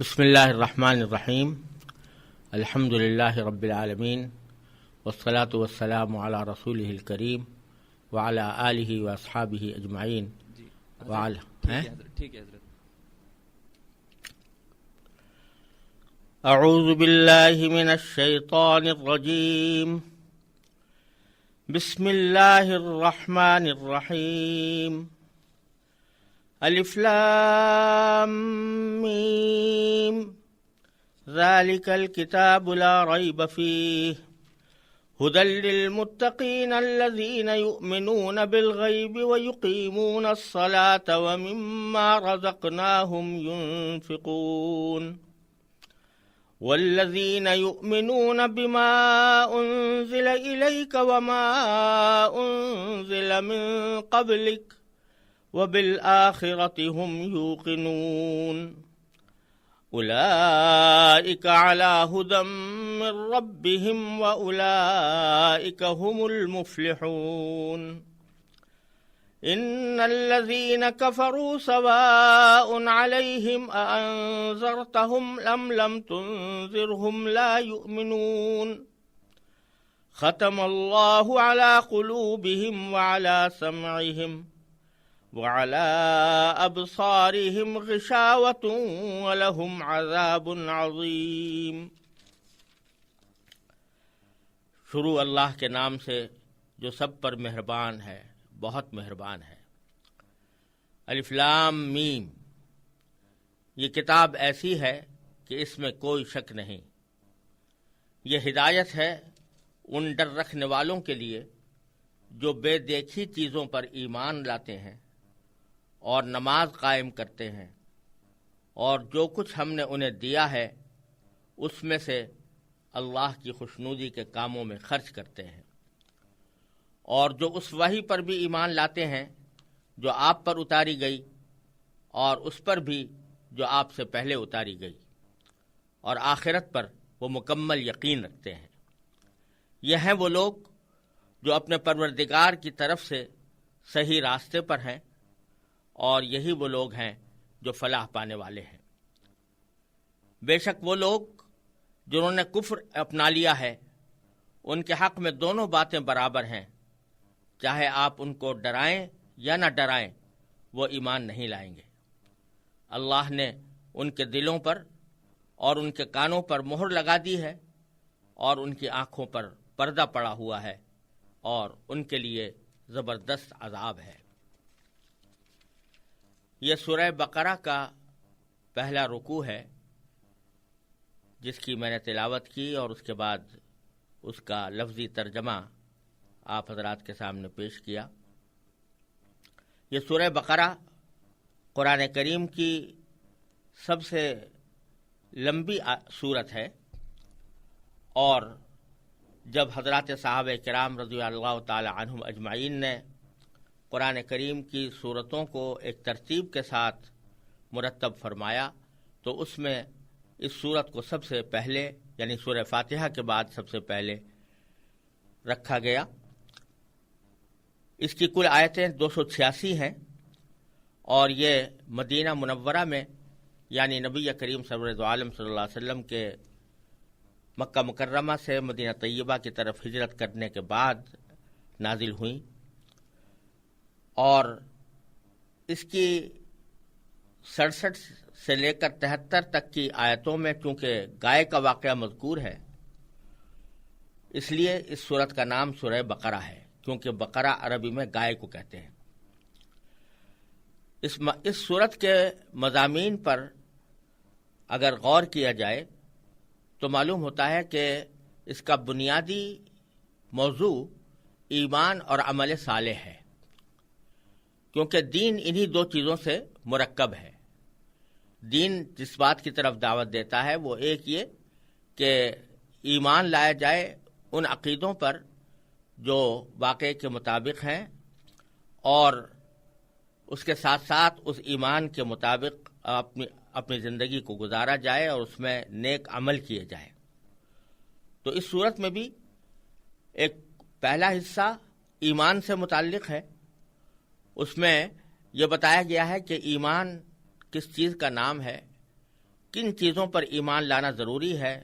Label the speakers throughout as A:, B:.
A: بسم اللہ الرحمن الرحیم الحمد للہ رب العالمین والصلاة والسلام علی رسولہ الکریم وعلی آلہ واصحابہ اجمعین
B: ٹھیک ہے حضرت.
A: اعوذ باللہ من الشیطان الرجیم بسم اللہ الرحمن الرحیم الف لام میم ذلك الكتاب لا ريب فيه هدى للمتقين الذين يؤمنون بالغيب ويقيمون الصلاة ومما رزقناهم ينفقون والذين يؤمنون بما أنزل إليك وما أنزل من قبلك وبالآخرة هم يوقنون أولئك على هدى من ربهم وأولئك هم المفلحون إن الذين كفروا سواء عليهم أأنذرتهم أم لم تنذرهم لا يؤمنون ختم الله على قلوبهم وعلى سمعهم وعلى أبصارهم غشاوة ولهم عذاب عظيم. شروع اللہ کے نام سے جو سب پر مہربان ہے، بہت مہربان ہے. الف لام میم، یہ کتاب ایسی ہے کہ اس میں کوئی شک نہیں. یہ ہدایت ہے ان ڈر رکھنے والوں کے لیے جو بے دیکھی چیزوں پر ایمان لاتے ہیں اور نماز قائم کرتے ہیں، اور جو کچھ ہم نے انہیں دیا ہے اس میں سے اللہ کی خوشنودی کے کاموں میں خرچ کرتے ہیں، اور جو اس وحی پر بھی ایمان لاتے ہیں جو آپ پر اتاری گئی اور اس پر بھی جو آپ سے پہلے اتاری گئی، اور آخرت پر وہ مکمل یقین رکھتے ہیں. یہ ہیں وہ لوگ جو اپنے پروردگار کی طرف سے صحیح راستے پر ہیں، اور یہی وہ لوگ ہیں جو فلاح پانے والے ہیں. بے شک وہ لوگ جنہوں نے کفر اپنا لیا ہے، ان کے حق میں دونوں باتیں برابر ہیں. چاہے آپ ان کو ڈرائیں یا نہ ڈرائیں، وہ ایمان نہیں لائیں گے. اللہ نے ان کے دلوں پر اور ان کے کانوں پر مہر لگا دی ہے، اور ان کی آنکھوں پر پردہ پڑا ہوا ہے، اور ان کے لیے زبردست عذاب ہے. یہ سورہ بقرہ کا پہلا رکوع ہے جس کی میں نے تلاوت کی، اور اس کے بعد اس کا لفظی ترجمہ آپ حضرات کے سامنے پیش کیا. یہ سورہ بقرہ قرآن کریم کی سب سے لمبی سورت ہے، اور جب حضرات صحابہ کرام رضی اللہ تعالی عنہم اجمعین نے قرآن کریم کی سورتوں کو ایک ترتیب کے ساتھ مرتب فرمایا، تو اس میں اس سورت کو سب سے پہلے، یعنی سورہ فاتحہ کے بعد سب سے پہلے رکھا گیا. اس کی کل آیتیں 286 ہیں، اور یہ مدینہ منورہ میں، یعنی نبی کریم سرور عالم صلی اللہ علیہ وسلم کے مکہ مکرمہ سے مدینہ طیبہ کی طرف ہجرت کرنے کے بعد نازل ہوئیں. اور اس کی 67 سے لے کر 73 تک کی آیتوں میں چونکہ گائے کا واقعہ مذکور ہے، اس لیے اس سورت کا نام سورہ بقرہ ہے، کیونکہ بقرہ عربی میں گائے کو کہتے ہیں. اس سورت کے مضامین پر اگر غور کیا جائے تو معلوم ہوتا ہے کہ اس کا بنیادی موضوع ایمان اور عمل صالح ہے، کیونکہ دین انہی دو چیزوں سے مرکب ہے. دین جس بات کی طرف دعوت دیتا ہے وہ ایک یہ کہ ایمان لایا جائے ان عقیدوں پر جو واقعے کے مطابق ہیں، اور اس کے ساتھ ساتھ اس ایمان کے مطابق اپنی زندگی کو گزارا جائے اور اس میں نیک عمل کیے جائیں. تو اس صورت میں بھی ایک پہلا حصہ ایمان سے متعلق ہے. اس میں یہ بتایا گیا ہے کہ ایمان کس چیز کا نام ہے، کن چیزوں پر ایمان لانا ضروری ہے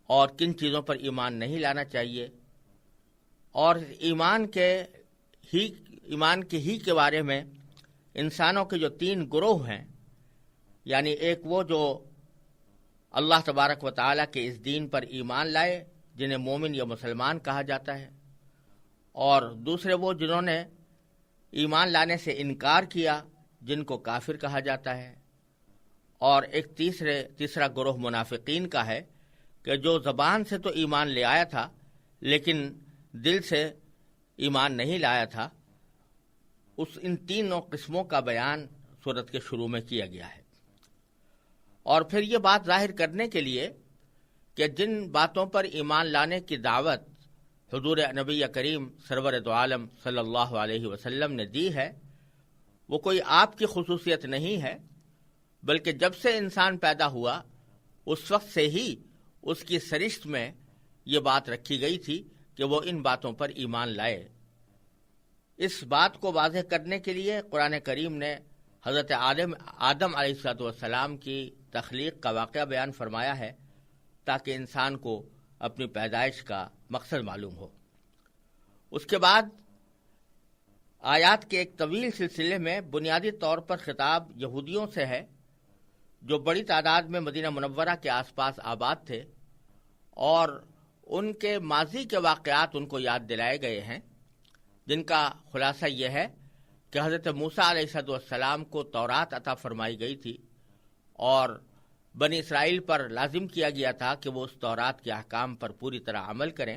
A: اور کن چیزوں پر ایمان نہیں لانا چاہیے، اور ایمان کے بارے میں انسانوں کے جو 3 گروہ ہیں، یعنی ایک وہ جو اللہ تبارک و تعالیٰ کے اس دین پر ایمان لائے جنہیں مومن یا مسلمان کہا جاتا ہے، اور دوسرے وہ جنہوں نے ایمان لانے سے انکار کیا جن کو کافر کہا جاتا ہے، اور ایک تیسرا گروہ منافقین کا ہے کہ جو زبان سے تو ایمان لے آیا تھا لیکن دل سے ایمان نہیں لایا تھا۔ ان 3 قسموں کا بیان سورت کے شروع میں کیا گیا ہے، اور پھر یہ بات ظاہر کرنے کے لیے کہ جن باتوں پر ایمان لانے کی دعوت حضور نبی کریم سرور دو عالم صلی اللہ علیہ وسلم نے دی ہے، وہ کوئی آپ کی خصوصیت نہیں ہے، بلکہ جب سے انسان پیدا ہوا اس وقت سے ہی اس کی سرشت میں یہ بات رکھی گئی تھی کہ وہ ان باتوں پر ایمان لائے۔ اس بات کو واضح کرنے کے لیے قرآن کریم نے حضرت آدم علیہ السلام کی تخلیق کا واقعہ بیان فرمایا ہے تاکہ انسان کو اپنی پیدائش کا مقصد معلوم ہو۔ اس کے بعد آیات کے ایک طویل سلسلے میں بنیادی طور پر خطاب یہودیوں سے ہے جو بڑی تعداد میں مدینہ منورہ کے آس پاس آباد تھے، اور ان کے ماضی کے واقعات ان کو یاد دلائے گئے ہیں، جن کا خلاصہ یہ ہے کہ حضرت موسیٰ علیہ السلام کو تورات عطا فرمائی گئی تھی، اور بنی اسرائیل پر لازم کیا گیا تھا کہ وہ اس تورات کے احکام پر پوری طرح عمل کریں،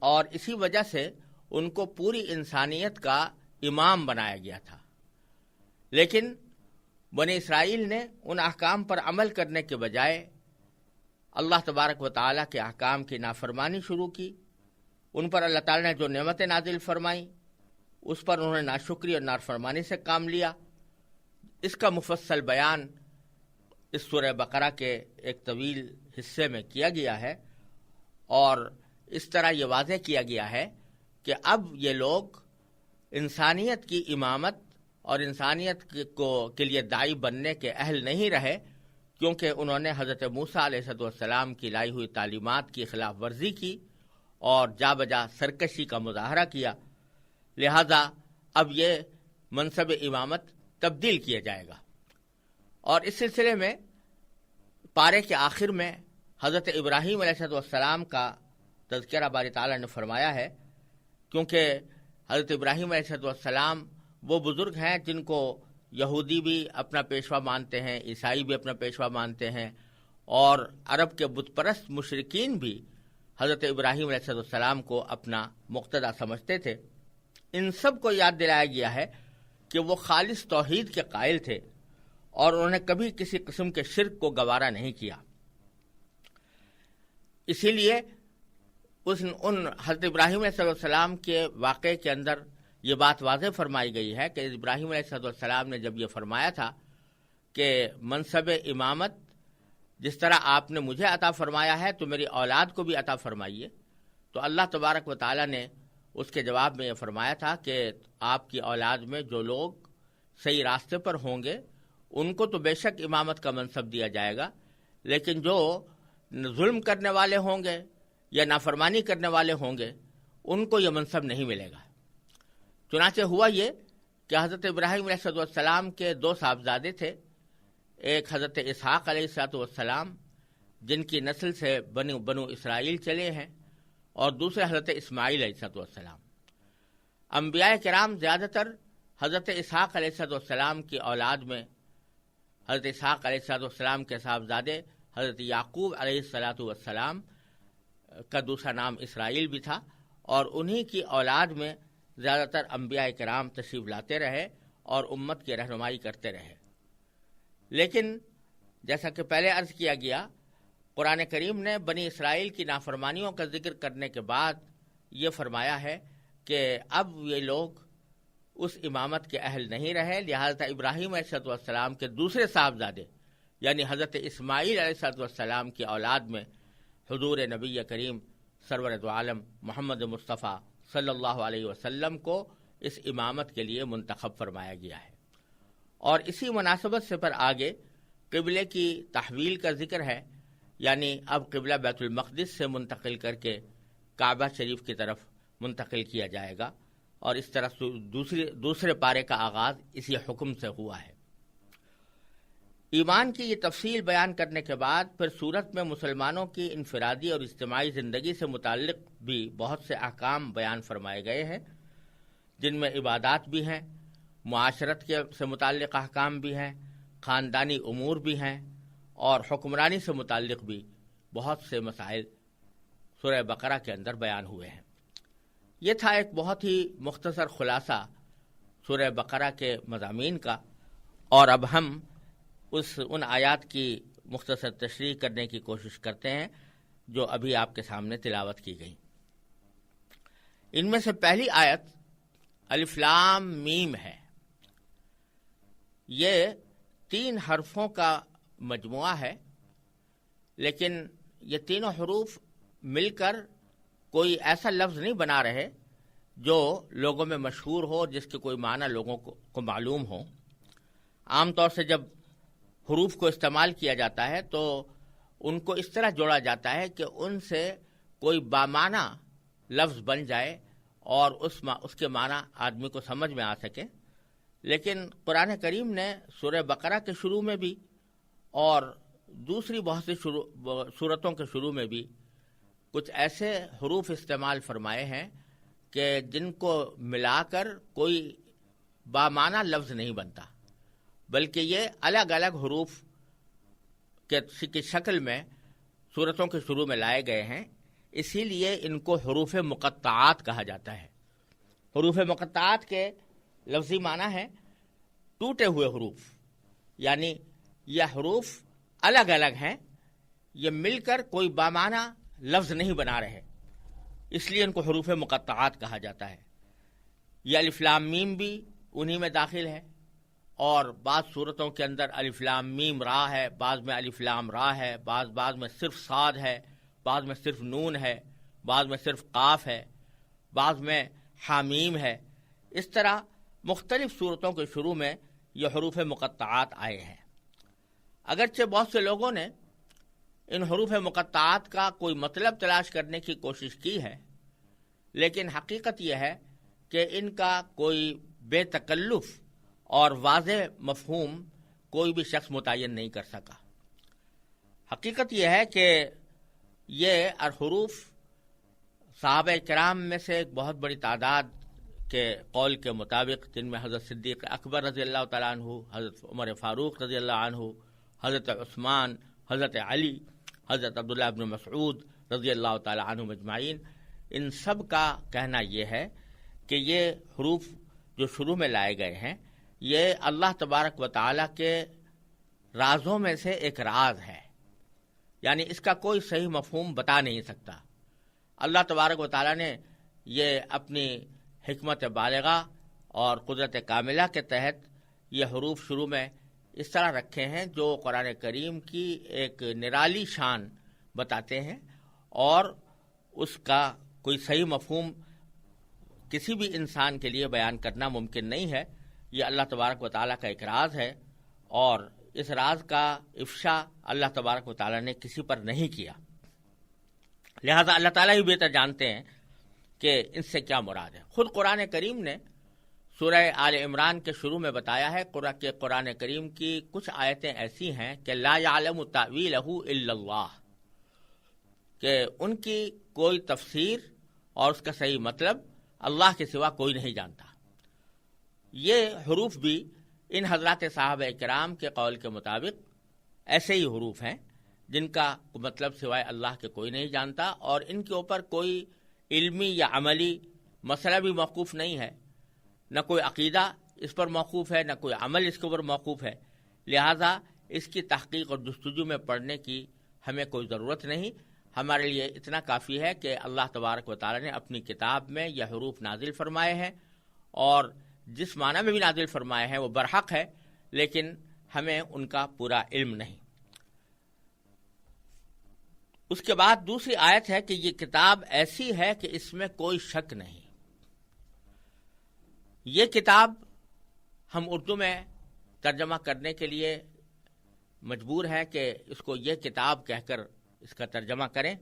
A: اور اسی وجہ سے ان کو پوری انسانیت کا امام بنایا گیا تھا۔ لیکن بنی اسرائیل نے ان احکام پر عمل کرنے کے بجائے اللہ تبارک و تعالیٰ کے احکام کی نافرمانی شروع کی۔ ان پر اللہ تعالیٰ نے جو نعمتیں نازل فرمائیں اس پر انہوں نے ناشکری اور نافرمانی سے کام لیا۔ اس کا مفصل بیان اس سورہ بقرہ کے ایک طویل حصے میں کیا گیا ہے، اور اس طرح یہ واضح کیا گیا ہے کہ اب یہ لوگ انسانیت کی امامت اور انسانیت کے لیے داعی بننے کے اہل نہیں رہے، کیونکہ انہوں نے حضرت موسیٰ علیہ السلام کی لائی ہوئی تعلیمات کی خلاف ورزی کی اور جا بجا سرکشی کا مظاہرہ کیا۔ لہذا اب یہ منصب امامت تبدیل کیا جائے گا۔ اور اس سلسلے میں پارے کے آخر میں حضرت ابراہیم علیہ السلام کا تذکرہ باری تعالیٰ نے فرمایا ہے، کیونکہ حضرت ابراہیم علیہ السلام وہ بزرگ ہیں جن کو یہودی بھی اپنا پیشوا مانتے ہیں، عیسائی بھی اپنا پیشوا مانتے ہیں، اور عرب کے بت پرست مشرکین بھی حضرت ابراہیم علیہ السلام کو اپنا مقتدی سمجھتے تھے۔ ان سب کو یاد دلایا گیا ہے کہ وہ خالص توحید کے قائل تھے اور انہوں نے کبھی کسی قسم کے شرک کو گوارا نہیں کیا۔ اسی لیے ان حضرت ابراہیم علیہ السلام کے واقعے کے اندر یہ بات واضح فرمائی گئی ہے کہ ابراہیم علیہ السلام نے جب یہ فرمایا تھا کہ منصب امامت جس طرح آپ نے مجھے عطا فرمایا ہے تو میری اولاد کو بھی عطا فرمائیے، تو اللہ تبارک و تعالیٰ نے اس کے جواب میں یہ فرمایا تھا کہ آپ کی اولاد میں جو لوگ صحیح راستے پر ہوں گے ان کو تو بے شک امامت کا منصب دیا جائے گا، لیکن جو ظلم کرنے والے ہوں گے یا نافرمانی کرنے والے ہوں گے ان کو یہ منصب نہیں ملے گا۔ چنانچہ ہوا یہ کہ حضرت ابراہیم علیہ السلام کے 2 صاحبزادے تھے، ایک حضرت اسحاق علیہ السلام جن کی نسل سے بنو اسرائیل چلے ہیں، اور دوسرے حضرت اسماعیل علیہ السلام۔ انبیاء کرام زیادہ تر حضرت اسحاق علیہ السلام کی اولاد میں حضرت اسحاق علیہ السلام کے صاحبزادے حضرت یعقوب علیہ السلام کا دوسرا نام اسرائیل بھی تھا، اور انہی کی اولاد میں زیادہ تر انبیاء کرام تشریف لاتے رہے اور امت کی رہنمائی کرتے رہے۔ لیکن جیسا کہ پہلے عرض کیا گیا، قرآن کریم نے بنی اسرائیل کی نافرمانیوں کا ذکر کرنے کے بعد یہ فرمایا ہے کہ اب یہ لوگ اس امامت کے اہل نہیں رہے، لہذا ابراہیم علیہ السلام کے دوسرے صاحبزادے یعنی حضرت اسماعیل علیہ السلام کی اولاد میں حضور نبی کریم سرور دو عالم محمد مصطفیٰ صلی اللہ علیہ وسلم کو اس امامت کے لیے منتخب فرمایا گیا ہے۔ اور اسی مناسبت سے پر آگے قبلے کی تحویل کا ذکر ہے، یعنی اب قبلہ بیت المقدس سے منتقل کر کے کعبہ شریف کی طرف منتقل کیا جائے گا، اور اس طرح دوسرے پارے کا آغاز اسی حکم سے ہوا ہے۔ ایمان کی یہ تفصیل بیان کرنے کے بعد پھر سورت میں مسلمانوں کی انفرادی اور اجتماعی زندگی سے متعلق بھی بہت سے احکام بیان فرمائے گئے ہیں، جن میں عبادات بھی ہیں، معاشرت سے متعلق احکام بھی ہیں، خاندانی امور بھی ہیں، اور حکمرانی سے متعلق بھی بہت سے مسائل سورہ بقرہ کے اندر بیان ہوئے ہیں۔ یہ تھا ایک بہت ہی مختصر خلاصہ سورہ بقرہ کے مضامین کا، اور اب ہم ان آیات کی مختصر تشریح کرنے کی کوشش کرتے ہیں جو ابھی آپ کے سامنے تلاوت کی گئی۔ ان میں سے پہلی آیت الف لام میم ہے۔ یہ 3 حرفوں کا مجموعہ ہے، لیکن یہ تینوں حروف مل کر کوئی ایسا لفظ نہیں بنا رہے جو لوگوں میں مشہور ہو، جس کے کوئی معنی لوگوں کو معلوم ہو۔ عام طور سے جب حروف کو استعمال کیا جاتا ہے تو ان کو اس طرح جوڑا جاتا ہے کہ ان سے کوئی بامعنی لفظ بن جائے اور اس کے معنی آدمی کو سمجھ میں آ سکے، لیکن قرآن کریم نے سورہ بقرہ کے شروع میں بھی اور دوسری بہت سی سورتوں کے شروع میں بھی کچھ ایسے حروف استعمال فرمائے ہیں کہ جن کو ملا کر کوئی بامعنی لفظ نہیں بنتا، بلکہ یہ الگ الگ حروف کی شکل میں سورتوں کے شروع میں لائے گئے ہیں، اسی لیے ان کو حروف مقطعات کہا جاتا ہے۔ حروف مقطعات کے لفظی معنی ہے ٹوٹے ہوئے حروف، یعنی یہ حروف الگ الگ ہیں، یہ مل کر کوئی بامعنی لفظ نہیں بنا رہے، اس لیے ان کو حروف مقطعات کہا جاتا ہے۔ یہ الف لام میم بھی انہی میں داخل ہے، اور بعض صورتوں کے اندر الف لام میم را ہے، بعض میں الف لام را ہے، بعض میں صرف صاد ہے، بعض میں صرف نون ہے، بعض میں صرف قاف ہے، بعض میں حامیم ہے۔ اس طرح مختلف صورتوں کے شروع میں یہ حروف مقطعات آئے ہیں۔ اگرچہ بہت سے لوگوں نے ان حروف مقطعات کا کوئی مطلب تلاش کرنے کی کوشش کی ہے، لیکن حقیقت یہ ہے کہ ان کا کوئی بے تکلف اور واضح مفہوم کوئی بھی شخص متعین نہیں کر سکا۔ حقیقت یہ ہے کہ یہ حروف صحابہ کرام میں سے ایک بہت بڑی تعداد کے قول کے مطابق، جن میں حضرت صدیق اکبر رضی اللہ تعالیٰ عنہ، حضرت عمر فاروق رضی اللہ عنہ، حضرت عثمان، حضرت علی، حضرت عبداللہ ابن مسعود رضی اللہ تعالیٰ عنہ مجمعین، ان سب کا کہنا یہ ہے کہ یہ حروف جو شروع میں لائے گئے ہیں یہ اللہ تبارک و تعالیٰ کے رازوں میں سے ایک راز ہے، یعنی اس کا کوئی صحیح مفہوم بتا نہیں سکتا۔ اللہ تبارک و تعالیٰ نے یہ اپنی حکمت بالغہ اور قدرت کاملہ کے تحت یہ حروف شروع میں اس طرح رکھے ہیں جو قرآن کریم کی ایک نرالی شان بتاتے ہیں، اور اس کا کوئی صحیح مفہوم کسی بھی انسان کے لیے بیان کرنا ممکن نہیں ہے۔ یہ اللہ تبارک و تعالیٰ کا ایک راز ہے، اور اس راز کا افشا اللہ تبارک و تعالیٰ نے کسی پر نہیں کیا، لہذا اللہ تعالیٰ ہی بہتر جانتے ہیں کہ ان سے کیا مراد ہے۔ خود قرآن کریم نے سورہ آل عمران کے شروع میں بتایا ہے کہ قرآن کریم کی کچھ آیتیں ایسی ہیں کہ لا یعلم تأویلہ الا اللہ، کہ ان کی کوئی تفسیر اور اس کا صحیح مطلب اللہ کے سوا کوئی نہیں جانتا۔ یہ حروف بھی ان حضرات صحابہ کرام کے قول کے مطابق ایسے ہی حروف ہیں جن کا مطلب سوائے اللہ کے کوئی نہیں جانتا، اور ان کے اوپر کوئی علمی یا عملی مسئلہ بھی موقوف نہیں ہے، نہ کوئی عقیدہ اس پر موقوف ہے، نہ کوئی عمل اس کے اوپر موقوف ہے، لہذا اس کی تحقیق اور جستجو میں پڑھنے کی ہمیں کوئی ضرورت نہیں۔ ہمارے لیے اتنا کافی ہے کہ اللہ تبارک و تعالیٰ نے اپنی کتاب میں یہ حروف نازل فرمائے ہیں، اور جس معنی میں بھی نازل فرمائے ہیں وہ برحق ہے، لیکن ہمیں ان کا پورا علم نہیں۔ اس کے بعد دوسری آیت ہے کہ یہ کتاب ایسی ہے کہ اس میں کوئی شک نہیں۔ یہ کتاب ہم اردو میں ترجمہ کرنے کے لیے مجبور ہیں کہ اس کو یہ کتاب کہہ کر اس کا ترجمہ کریں،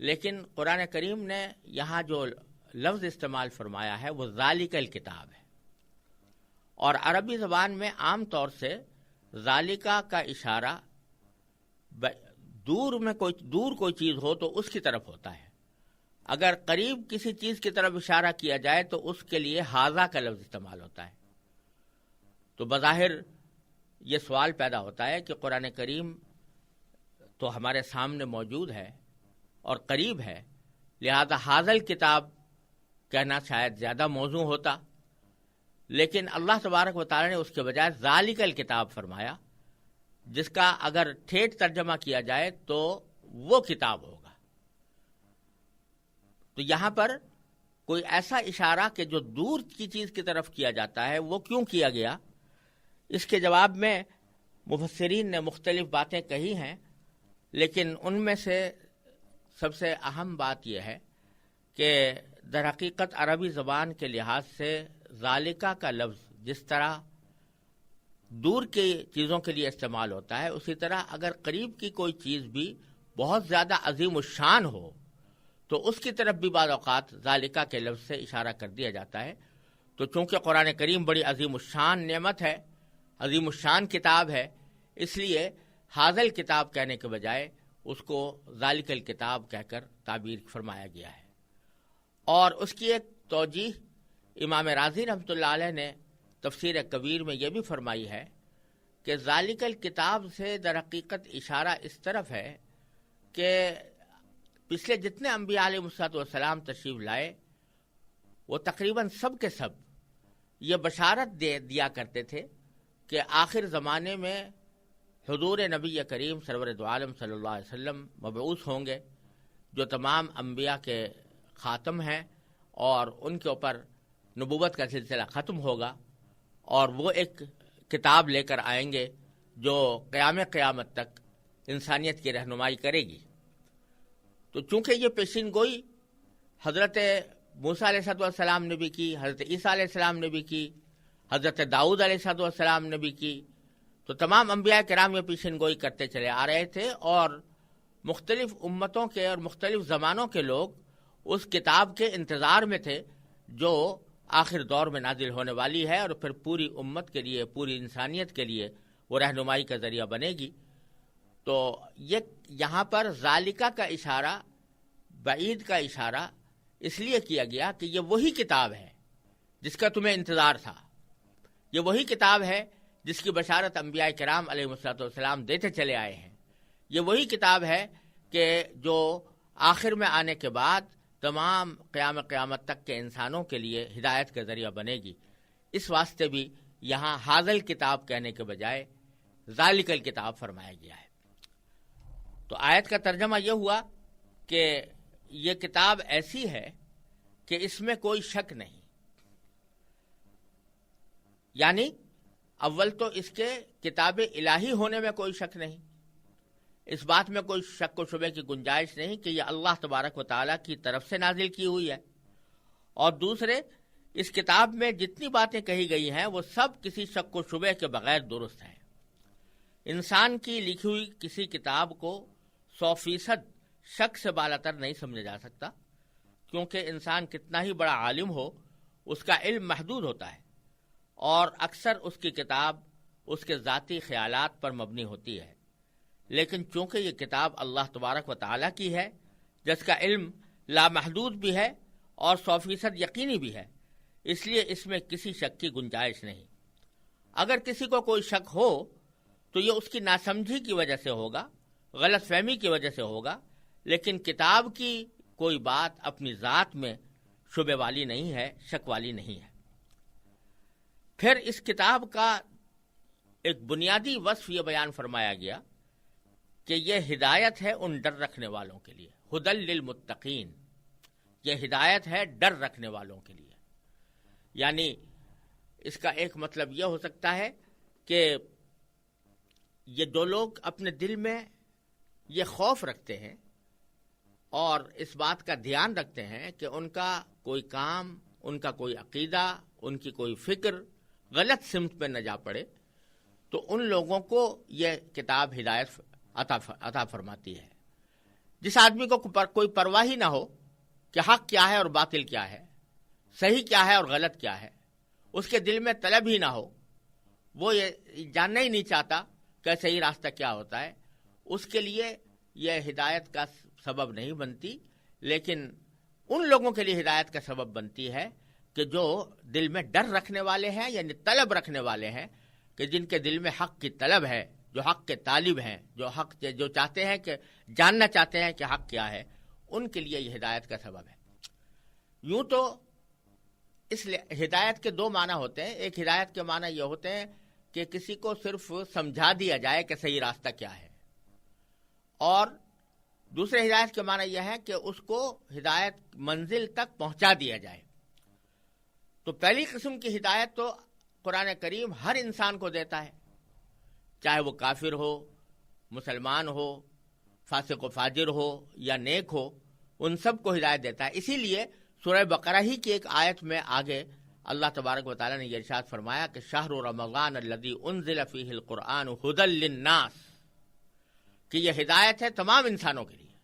A: لیکن قرآن کریم نے یہاں جو لفظ استعمال فرمایا ہے وہ ذالک الکتاب ہے، اور عربی زبان میں عام طور سے ذالکہ کا اشارہ دور کوئی چیز ہو تو اس کی طرف ہوتا ہے، اگر قریب کسی چیز کی طرف اشارہ کیا جائے تو اس کے لیے ھذا کا لفظ استعمال ہوتا ہے۔ تو بظاہر یہ سوال پیدا ہوتا ہے کہ قرآن کریم تو ہمارے سامنے موجود ہے اور قریب ہے، لہذا ھذا الکتاب کہنا شاید زیادہ موزوں ہوتا، لیکن اللہ تبارک و تعالی نے اس کے بجائے ذالک الکتاب فرمایا، جس کا اگر ٹھیٹ ترجمہ کیا جائے تو وہ کتاب ہوگا۔ تو یہاں پر کوئی ایسا اشارہ کہ جو دور کی چیز کی طرف کیا جاتا ہے وہ کیوں کیا گیا، اس کے جواب میں مفسرین نے مختلف باتیں کہی ہیں، لیکن ان میں سے سب سے اہم بات یہ ہے کہ در حقیقت عربی زبان کے لحاظ سے ذالکہ کا لفظ جس طرح دور کی چیزوں کے لیے استعمال ہوتا ہے، اسی طرح اگر قریب کی کوئی چیز بھی بہت زیادہ عظیم الشان ہو تو اس کی طرف بھی بعض اوقات ذالکہ کے لفظ سے اشارہ کر دیا جاتا ہے۔ تو چونکہ قرآن کریم بڑی عظیم الشان نعمت ہے، عظیم الشان کتاب ہے، اس لیے ھذا الکتاب کہنے کے بجائے اس کو ذالک الکتاب کہہ کر تعبیر فرمایا گیا ہے۔ اور اس کی ایک توجیہ امام رازی رحمۃ اللہ علیہ نے تفسیر کبیر میں یہ بھی فرمائی ہے کہ ذالک الکتاب سے در حقیقت اشارہ اس طرف ہے کہ پچھلے جتنے انبیاء علیہ السلام تشریف لائے وہ تقریباً سب کے سب یہ بشارت دیا کرتے تھے کہ آخر زمانے میں حضور نبی کریم سرور دو عالم صلی اللہ علیہ وسلم مبعوث ہوں گے، جو تمام انبیاء کے خاتم ہیں، اور ان کے اوپر نبوت کا سلسلہ ختم ہوگا، اور وہ ایک کتاب لے کر آئیں گے جو قیامت تک انسانیت کی رہنمائی کرے گی۔ تو چونکہ یہ پیشین گوئی حضرت موسیٰ علیہ السلام نے بھی کی، حضرت عیسیٰ علیہ السلام نے بھی کی، حضرت داؤد علیہ السلام نے بھی کی، تو تمام انبیاء کرام یہ پیشین گوئی کرتے چلے آ رہے تھے، اور مختلف امتوں کے اور مختلف زمانوں کے لوگ اس کتاب کے انتظار میں تھے جو آخر دور میں نازل ہونے والی ہے، اور پھر پوری امت کے لیے، پوری انسانیت کے لیے وہ رہنمائی کا ذریعہ بنے گی۔ تو یہ یہاں پر ذالکہ کا اشارہ، بعید کا اشارہ اس لیے کیا گیا کہ یہ وہی کتاب ہے جس کا تمہیں انتظار تھا، یہ وہی کتاب ہے جس کی بشارت انبیاء کرام علیہ السلام دیتے چلے آئے ہیں، یہ وہی کتاب ہے کہ جو آخر میں آنے کے بعد تمام قیامت تک کے انسانوں کے لیے ہدایت کا ذریعہ بنے گی۔ اس واسطے بھی یہاں ھذا الکتاب کہنے کے بجائے ذالک الکتاب فرمایا گیا ہے۔ تو آیت کا ترجمہ یہ ہوا کہ یہ کتاب ایسی ہے کہ اس میں کوئی شک نہیں، یعنی اول تو اس کے کتاب الہی ہونے میں کوئی شک نہیں، اس بات میں کوئی شک و شبے کی گنجائش نہیں کہ یہ اللہ تبارک و تعالیٰ کی طرف سے نازل کی ہوئی ہے، اور دوسرے اس کتاب میں جتنی باتیں کہی گئی ہیں وہ سب کسی شک و شبے کے بغیر درست ہیں۔ انسان کی لکھی ہوئی کسی کتاب کو 100% شک سے بالاتر نہیں سمجھا جا سکتا، کیونکہ انسان کتنا ہی بڑا عالم ہو اس کا علم محدود ہوتا ہے، اور اکثر اس کی کتاب اس کے ذاتی خیالات پر مبنی ہوتی ہے، لیکن چونکہ یہ کتاب اللہ تبارک و تعالیٰ کی ہے جس کا علم لامحدود بھی ہے اور 100% یقینی بھی ہے، اس لیے اس میں کسی شک کی گنجائش نہیں۔ اگر کسی کو کوئی شک ہو تو یہ اس کی ناسمجھی کی وجہ سے ہوگا، غلط فہمی کی وجہ سے ہوگا، لیکن کتاب کی کوئی بات اپنی ذات میں شبے والی نہیں ہے، شک والی نہیں ہے۔ پھر اس کتاب کا ایک بنیادی وصف یہ بیان فرمایا گیا کہ یہ ہدایت ہے ان ڈر رکھنے والوں کے لیے، ھدی للمتقین، یہ ہدایت ہے ڈر رکھنے والوں کے لیے۔ یعنی اس کا ایک مطلب یہ ہو سکتا ہے کہ یہ جو لوگ اپنے دل میں یہ خوف رکھتے ہیں اور اس بات کا دھیان رکھتے ہیں کہ ان کا کوئی کام، ان کا کوئی عقیدہ، ان کی کوئی فکر غلط سمت پہ نہ جا پڑے، تو ان لوگوں کو یہ کتاب ہدایت عطا فرماتی ہے۔ جس آدمی کو کوئی پرواہ ہی نہ ہو کہ حق کیا ہے اور باطل کیا ہے، صحیح کیا ہے اور غلط کیا ہے، اس کے دل میں طلب ہی نہ ہو، وہ یہ جاننا ہی نہیں چاہتا کہ صحیح راستہ کیا ہوتا ہے، اس کے لیے یہ ہدایت کا سبب نہیں بنتی، لیکن ان لوگوں کے لیے ہدایت کا سبب بنتی ہے کہ جو دل میں ڈر رکھنے والے ہیں، یعنی طلب رکھنے والے ہیں، کہ جن کے دل میں حق کی طلب ہے، جو حق کے طالب ہیں، جو چاہتے ہیں کہ جاننا چاہتے ہیں کہ حق کیا ہے، ان کے لیے یہ ہدایت کا سبب ہے۔ یوں تو اس ہدایت کے دو معنی ہوتے ہیں۔ ایک ہدایت کے معنی یہ ہوتے ہیں کہ کسی کو صرف سمجھا دیا جائے کہ صحیح راستہ کیا ہے، اور دوسرے ہدایت کے معنی یہ ہے کہ اس کو ہدایت منزل تک پہنچا دیا جائے۔ تو پہلی قسم کی ہدایت تو قرآن کریم ہر انسان کو دیتا ہے، چاہے وہ کافر ہو، مسلمان ہو، فاسق و فاجر ہو یا نیک ہو، ان سب کو ہدایت دیتا ہے۔ اسی لیے سورہ بقرہ ہی کی ایک آیت میں آگے اللہ تبارک و تعالیٰ نے یہ ارشاد فرمایا کہ شہر رمضان الذی انزل فیہ القرآن ھدی للناس، کہ یہ ہدایت ہے تمام انسانوں کے لیے،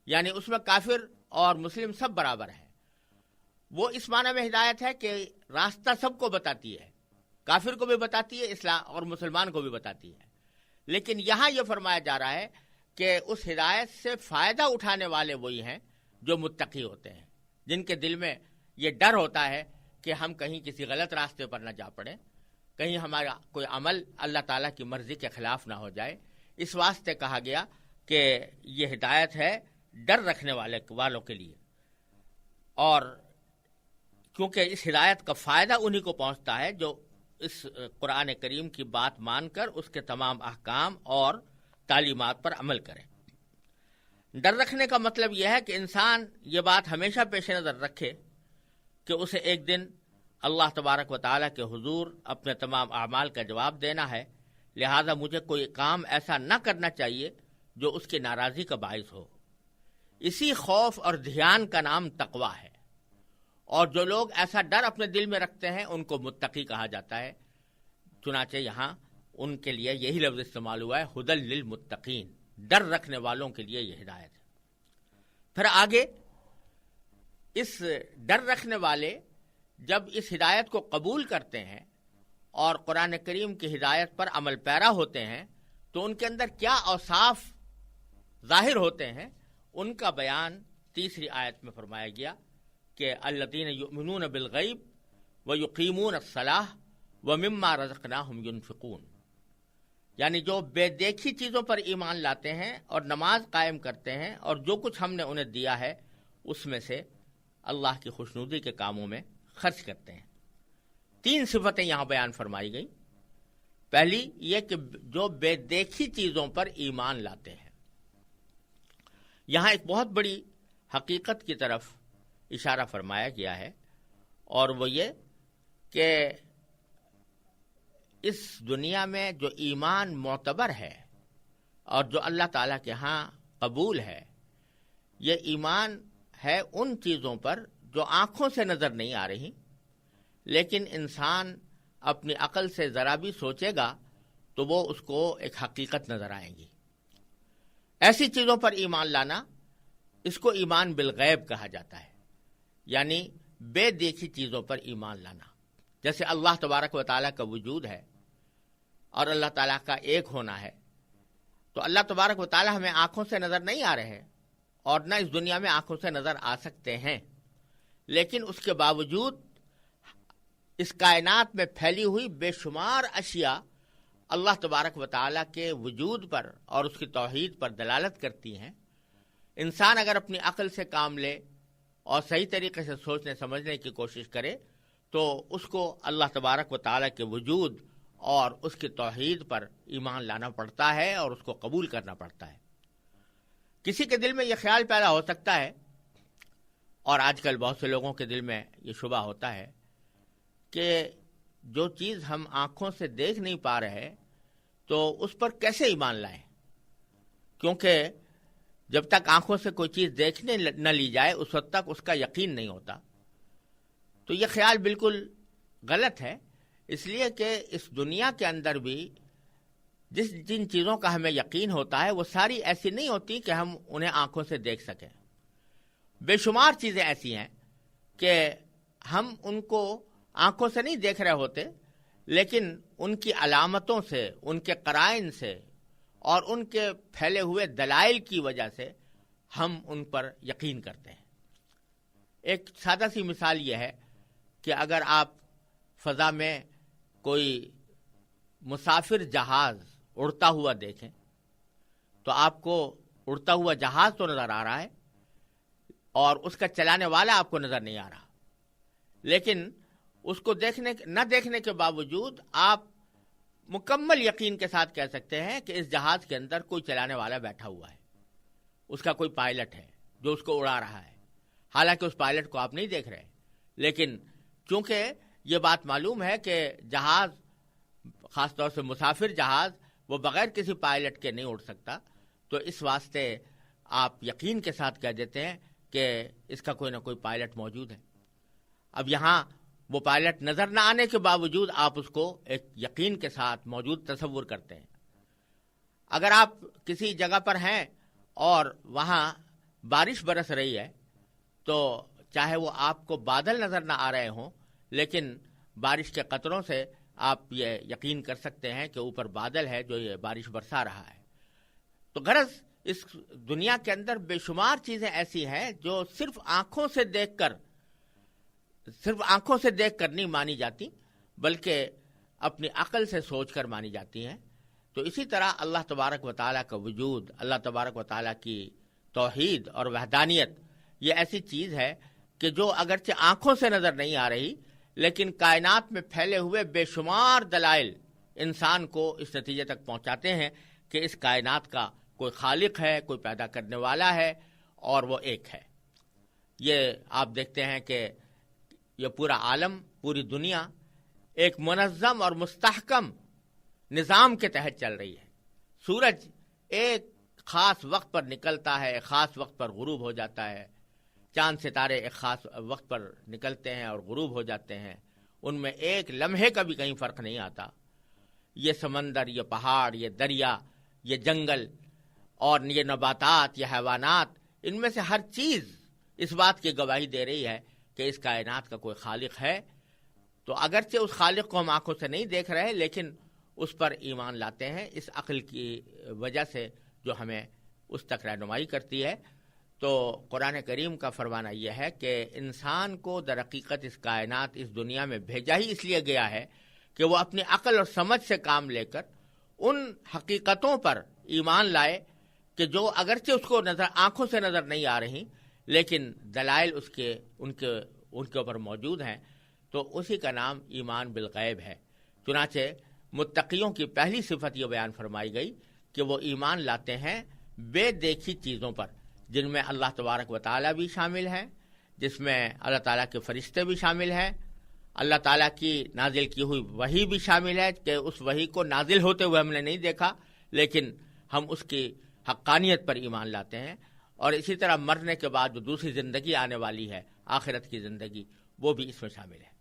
A: یعنی اس میں کافر اور مسلم سب برابر ہیں۔ وہ اس معنی میں ہدایت ہے کہ راستہ سب کو بتاتی ہے، کافر کو بھی بتاتی ہے اسلام اور مسلمان کو بھی بتاتی ہے، لیکن یہاں یہ فرمایا جا رہا ہے کہ اس ہدایت سے فائدہ اٹھانے والے وہی ہیں جو متقی ہوتے ہیں، جن کے دل میں یہ ڈر ہوتا ہے کہ ہم کہیں کسی غلط راستے پر نہ جا پڑیں، کہیں ہمارا کوئی عمل اللہ تعالیٰ کی مرضی کے خلاف نہ ہو جائے۔ اس واسطے کہا گیا کہ یہ ہدایت ہے ڈر رکھنے والوں کے لیے، اور کیونکہ اس ہدایت کا فائدہ انہی کو پہنچتا ہے جو اس قرآن کریم کی بات مان کر اس کے تمام احکام اور تعلیمات پر عمل کریں۔ ڈر رکھنے کا مطلب یہ ہے کہ انسان یہ بات ہمیشہ پیش نظر رکھے کہ اسے ایک دن اللہ تبارک و تعالیٰ کے حضور اپنے تمام اعمال کا جواب دینا ہے، لہذا مجھے کوئی کام ایسا نہ کرنا چاہیے جو اس کی ناراضی کا باعث ہو۔ اسی خوف اور دھیان کا نام تقویٰ ہے، اور جو لوگ ایسا ڈر اپنے دل میں رکھتے ہیں ان کو متقی کہا جاتا ہے۔ چنانچہ یہاں ان کے لیے یہی لفظ استعمال ہوا ہے، ھدی للمتقین، ڈر رکھنے والوں کے لیے یہ ہدایت ہے۔ پھر آگے اس ڈر رکھنے والے جب اس ہدایت کو قبول کرتے ہیں اور قرآن کریم کی ہدایت پر عمل پیرا ہوتے ہیں تو ان کے اندر کیا اوصاف ظاہر ہوتے ہیں، ان کا بیان تیسری آیت میں فرمایا گیا کہ الذین یؤمنون بالغیب ویقیمون الصلاۃ ومما رزقناہم ینفقون، یعنی جو بے دیکھی چیزوں پر ایمان لاتے ہیں اور نماز قائم کرتے ہیں اور جو کچھ ہم نے انہیں دیا ہے اس میں سے اللہ کی خوشنودی کے کاموں میں خرچ کرتے ہیں۔ تین صفتیں یہاں بیان فرمائی گئی۔ پہلی یہ کہ جو بے دیکھی چیزوں پر ایمان لاتے ہیں، یہاں ایک بہت بڑی حقیقت کی طرف اشارہ فرمایا گیا ہے، اور وہ یہ کہ اس دنیا میں جو ایمان معتبر ہے اور جو اللہ تعالیٰ کے ہاں قبول ہے، یہ ایمان ہے ان چیزوں پر جو آنکھوں سے نظر نہیں آ رہی، لیکن انسان اپنی عقل سے ذرا بھی سوچے گا تو وہ اس کو ایک حقیقت نظر آئیں گی۔ ایسی چیزوں پر ایمان لانا، اس کو ایمان بالغیب کہا جاتا ہے، یعنی بے دیکھی چیزوں پر ایمان لانا۔ جیسے اللہ تبارک و تعالیٰ کا وجود ہے اور اللہ تعالیٰ کا ایک ہونا ہے، تو اللہ تبارک و تعالیٰ ہمیں آنکھوں سے نظر نہیں آ رہے ہیں اور نہ اس دنیا میں آنکھوں سے نظر آ سکتے ہیں، لیکن اس کے باوجود اس کائنات میں پھیلی ہوئی بے شمار اشیاء اللہ تبارک و تعالیٰ کے وجود پر اور اس کی توحید پر دلالت کرتی ہیں۔ انسان اگر اپنی عقل سے کام لے اور صحیح طریقے سے سوچنے سمجھنے کی کوشش کرے تو اس کو اللہ تبارک و تعالیٰ کے وجود اور اس کی توحید پر ایمان لانا پڑتا ہے اور اس کو قبول کرنا پڑتا ہے۔ کسی کے دل میں یہ خیال پیدا ہو سکتا ہے، اور آج کل بہت سے لوگوں کے دل میں یہ شبہ ہوتا ہے کہ جو چیز ہم آنکھوں سے دیکھ نہیں پا رہے تو اس پر کیسے ایمان لائیں، کیونکہ جب تک آنکھوں سے کوئی چیز دیکھنے نہ لی جائے اس وقت تک اس کا یقین نہیں ہوتا۔ تو یہ خیال بالکل غلط ہے، اس لیے کہ اس دنیا کے اندر بھی جن چیزوں کا ہمیں یقین ہوتا ہے وہ ساری ایسی نہیں ہوتی کہ ہم انہیں آنکھوں سے دیکھ سکیں. بے شمار چیزیں ایسی ہیں کہ ہم ان کو آنکھوں سے نہیں دیکھ رہے ہوتے، لیکن ان کی علامتوں سے، ان کے قرائن سے اور ان کے پھیلے ہوئے دلائل کی وجہ سے ہم ان پر یقین کرتے ہیں. ایک سادہ سی مثال یہ ہے کہ اگر آپ فضا میں کوئی مسافر جہاز اڑتا ہوا دیکھیں تو آپ کو اڑتا ہوا جہاز تو نظر آ رہا ہے اور اس کا چلانے والا آپ کو نظر نہیں آ رہا، لیکن اس کو نہ دیکھنے کے باوجود آپ مکمل یقین کے ساتھ کہہ سکتے ہیں کہ اس جہاز کے اندر کوئی چلانے والا بیٹھا ہوا ہے، اس کا کوئی پائلٹ ہے جو اس کو اڑا رہا ہے. حالانکہ اس پائلٹ کو آپ نہیں دیکھ رہے، لیکن چونکہ یہ بات معلوم ہے کہ جہاز، خاص طور سے مسافر جہاز، وہ بغیر کسی پائلٹ کے نہیں اڑ سکتا، تو اس واسطے آپ یقین کے ساتھ کہہ دیتے ہیں کہ اس کا کوئی نہ کوئی پائلٹ موجود ہے. اب یہاں وہ پائلٹ نظر نہ آنے کے باوجود آپ اس کو ایک یقین کے ساتھ موجود تصور کرتے ہیں. اگر آپ کسی جگہ پر ہیں اور وہاں بارش برس رہی ہے تو چاہے وہ آپ کو بادل نظر نہ آ رہے ہوں، لیکن بارش کے قطروں سے آپ یہ یقین کر سکتے ہیں کہ اوپر بادل ہے جو یہ بارش برسا رہا ہے. تو غرض اس دنیا کے اندر بے شمار چیزیں ایسی ہیں جو صرف آنکھوں سے دیکھ کر نہیں مانی جاتی، بلکہ اپنی عقل سے سوچ کر مانی جاتی ہیں. تو اسی طرح اللہ تبارک و تعالیٰ کا وجود، اللہ تبارک و تعالیٰ کی توحید اور وحدانیت، یہ ایسی چیز ہے کہ جو اگرچہ آنکھوں سے نظر نہیں آ رہی، لیکن کائنات میں پھیلے ہوئے بے شمار دلائل انسان کو اس نتیجے تک پہنچاتے ہیں کہ اس کائنات کا کوئی خالق ہے، کوئی پیدا کرنے والا ہے، اور وہ ایک ہے. یہ آپ دیکھتے ہیں کہ یہ پورا عالم، پوری دنیا ایک منظم اور مستحکم نظام کے تحت چل رہی ہے. سورج ایک خاص وقت پر نکلتا ہے، ایک خاص وقت پر غروب ہو جاتا ہے. چاند ستارے ایک خاص وقت پر نکلتے ہیں اور غروب ہو جاتے ہیں، ان میں ایک لمحے کا بھی کہیں فرق نہیں آتا. یہ سمندر، یہ پہاڑ، یہ دریا، یہ جنگل اور یہ نباتات، یہ حیوانات، ان میں سے ہر چیز اس بات کی گواہی دے رہی ہے کہ اس کائنات کا کوئی خالق ہے. تو اگرچہ اس خالق کو ہم آنکھوں سے نہیں دیکھ رہے، لیکن اس پر ایمان لاتے ہیں اس عقل کی وجہ سے جو ہمیں اس تک رہنمائی کرتی ہے. تو قرآن کریم کا فرمانا یہ ہے کہ انسان کو در حقیقت اس کائنات، اس دنیا میں بھیجا ہی اس لیے گیا ہے کہ وہ اپنی عقل اور سمجھ سے کام لے کر ان حقیقتوں پر ایمان لائے کہ جو اگرچہ اس کو آنکھوں سے نظر نہیں آ رہی، لیکن دلائل ان کے اوپر موجود ہیں. تو اسی کا نام ایمان بالغیب ہے. چنانچہ متقیوں کی پہلی صفت یہ بیان فرمائی گئی کہ وہ ایمان لاتے ہیں بے دیکھی چیزوں پر، جن میں اللہ تبارک و تعالیٰ بھی شامل ہیں، جس میں اللہ تعالیٰ کے فرشتے بھی شامل ہیں، اللہ تعالیٰ کی نازل کی ہوئی وحی بھی شامل ہے کہ اس وحی کو نازل ہوتے ہوئے ہم نے نہیں دیکھا، لیکن ہم اس کی حقانیت پر ایمان لاتے ہیں. اور اسی طرح مرنے کے بعد جو دوسری زندگی آنے والی ہے، آخرت کی زندگی، وہ بھی اس میں شامل ہے.